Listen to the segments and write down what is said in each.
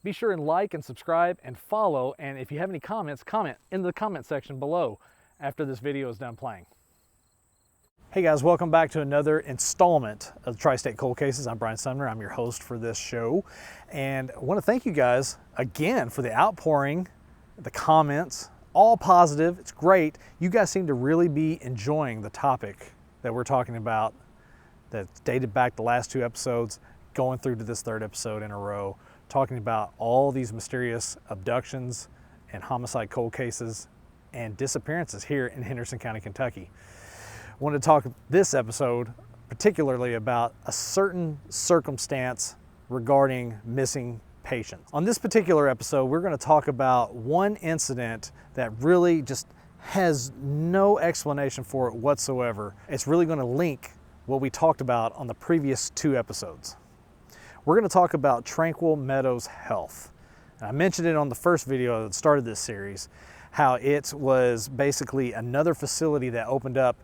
Be sure and like and subscribe and follow, and if you have any comments, comment in the comment section below after this video is done playing. Hey guys, welcome back to another installment of the Tri-State Cold Cases. I'm Brian Sumner, I'm your host for this show, and I want to thank you guys again for the outpouring, the comments, all positive. It's great. You guys seem to really be enjoying the topic that we're talking about that's dated back the last two episodes, going through to this third episode in a row, talking about all these mysterious abductions and homicide cold cases and disappearances here in Henderson County, Kentucky. I wanted to talk this episode particularly about a certain circumstance regarding missing patients. On this particular episode, we're going to talk about one incident that really just has no explanation for it whatsoever. It's really going to link what we talked about on the previous two episodes. We're going to talk about Tranquil Meadows Health. And I mentioned it on the first video that started this series, how it was basically another facility that opened up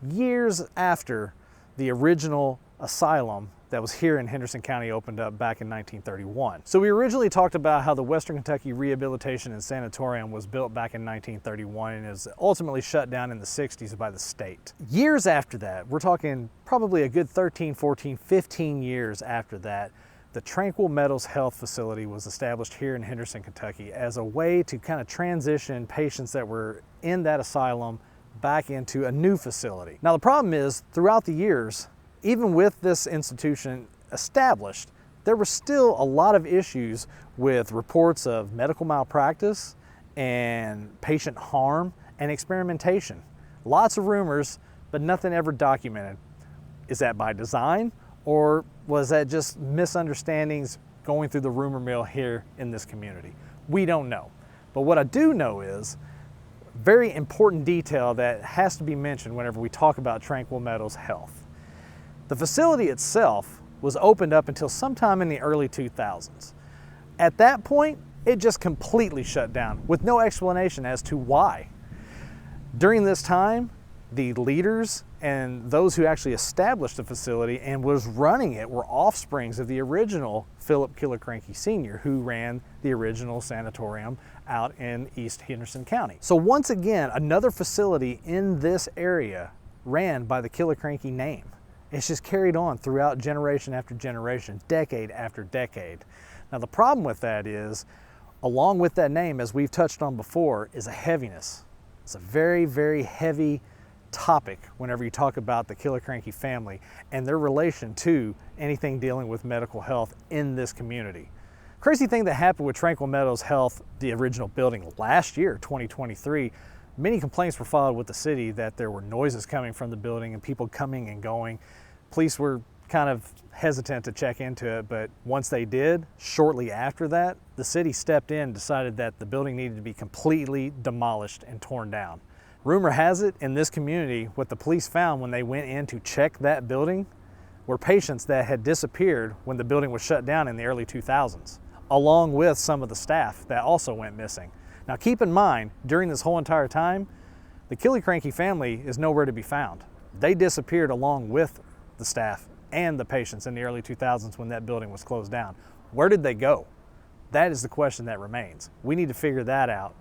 years after the original asylum that was here in Henderson County opened up back in 1931. So we originally talked about how the Western Kentucky Rehabilitation and Sanatorium was built back in 1931 and is ultimately shut down in the 60s by the state. Years after that, we're talking probably a good 13, 14, 15 years after that, the Tranquil Meadows Health facility was established here in Henderson, Kentucky as a way to kind of transition patients that were in that asylum back into a new facility. Now the problem is, throughout the years, even with this institution established, there were still a lot of issues with reports of medical malpractice and patient harm and experimentation. Lots of rumors, but nothing ever documented. Is that by design, or was that just misunderstandings going through the rumor mill here in this community? We don't know. But what I do know is very important detail that has to be mentioned whenever we talk about Tranquil Meadows Health. The facility itself was opened up until sometime in the early 2000s. At that point, it just completely shut down with no explanation as to why. During this time, the leaders and those who actually established the facility and was running it were offsprings of the original Philip Killiecrankie Sr., who ran the original sanatorium out in East Henderson County. So once again, another facility in this area ran by the Killiecrankie name. It's just carried on throughout generation after generation, decade after decade. Now the problem with that is, along with that name, as we've touched on before, is a heaviness. It's a very, very heavy topic whenever you talk about the Killiecrankie family and their relation to anything dealing with medical health in this community. Crazy thing that happened with Tranquil Meadows Health, the original building, last year, 2023, many complaints were filed with the city that there were noises coming from the building and people coming and going. Police were kind of hesitant to check into it, but once they did, shortly after that, the city stepped in and decided that the building needed to be completely demolished and torn down. Rumor has it, in this community, what the police found when they went in to check that building were patients that had disappeared when the building was shut down in the early 2000s, along with some of the staff that also went missing. Now keep in mind, during this whole entire time, the Killiecrankie family is nowhere to be found. They disappeared along with the staff and the patients in the early 2000s when that building was closed down. Where did they go? That is the question that remains. We need to figure that out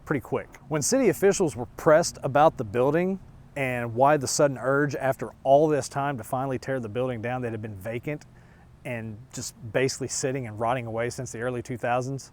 pretty quick. When city officials were pressed about the building and why the sudden urge after all this time to finally tear the building down that had been vacant and just basically sitting and rotting away since the early 2000s,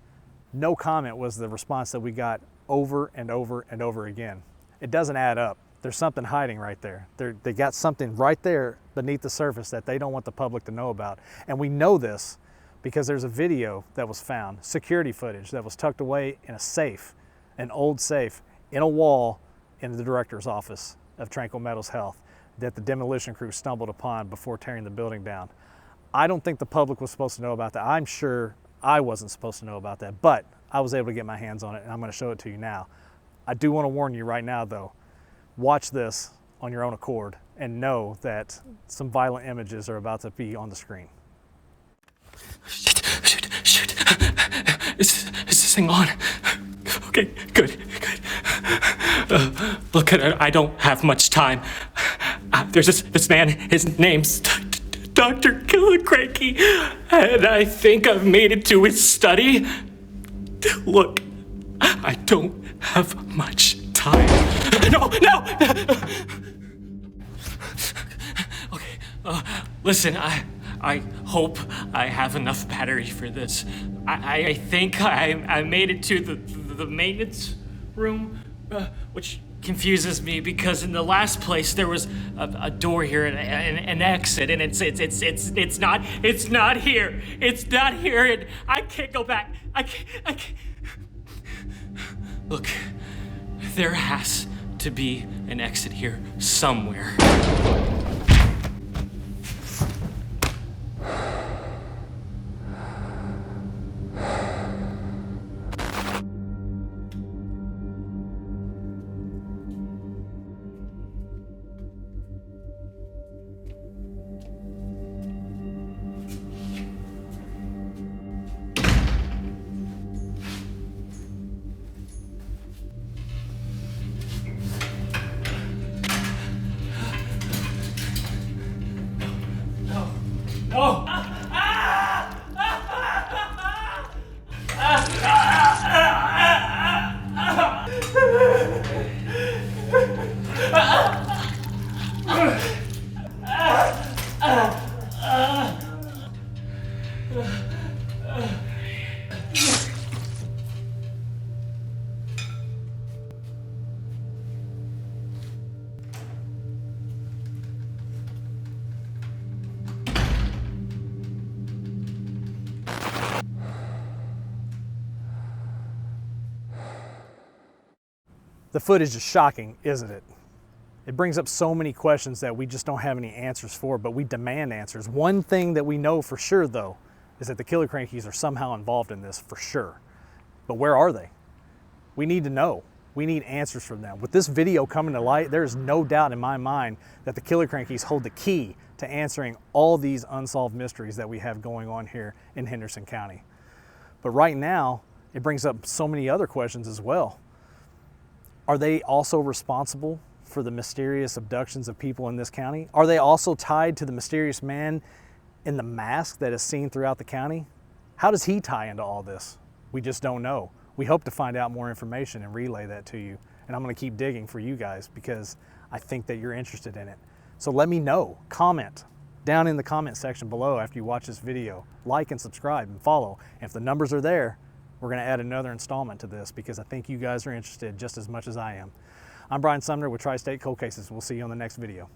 no comment was the response that we got over and over and over again. It doesn't add up. There's something hiding right there. They got something right there beneath the surface that they don't want the public to know about. And we know this because there's a video that was found, security footage that was tucked away in a safe, an old safe in a wall in the director's office of Tranquil Meadows Health that the demolition crew stumbled upon before tearing the building down. I don't think the public was supposed to know about that. I'm sure I wasn't supposed to know about that, but I was able to get my hands on it and I'm going to show it to you now. I do want to warn you right now though, watch this on your own accord and know that some violent images are about to be on the screen. Shoot. Is this thing on? Okay, good. Look, I don't have much time. There's this man, his name's Dr. Killiecrankie, and I think I've made it to his study. Look, I don't have much time. No! Okay, listen, I hope I have enough battery for this. I think I made it to the maintenance room, which confuses me because in the last place there was a door here and an exit, and it's not here. It's not here, and I can't go back. I can't. Look, there has to be an exit here somewhere. No! The footage is shocking, isn't it? It brings up so many questions that we just don't have any answers for, but we demand answers. One thing that we know for sure, though, is that the Killiecrankies are somehow involved in this, for sure. But where are they? We need to know. We need answers from them. With this video coming to light, there is no doubt in my mind that the Killiecrankies hold the key to answering all these unsolved mysteries that we have going on here in Henderson County. But right now, it brings up so many other questions as well. Are they also responsible for the mysterious abductions of people in this county? Are they also tied to the mysterious man in the mask that is seen throughout the county? How does he tie into all this? We just don't know. We hope to find out more information and relay that to you. And I'm gonna keep digging for you guys because I think that you're interested in it. So let me know, comment down in the comment section below after you watch this video. Like and subscribe and follow. And if the numbers are there, we're gonna add another installment to this because I think you guys are interested just as much as I am. I'm Brian Sumner with Tri-State Cold Cases. We'll see you on the next video.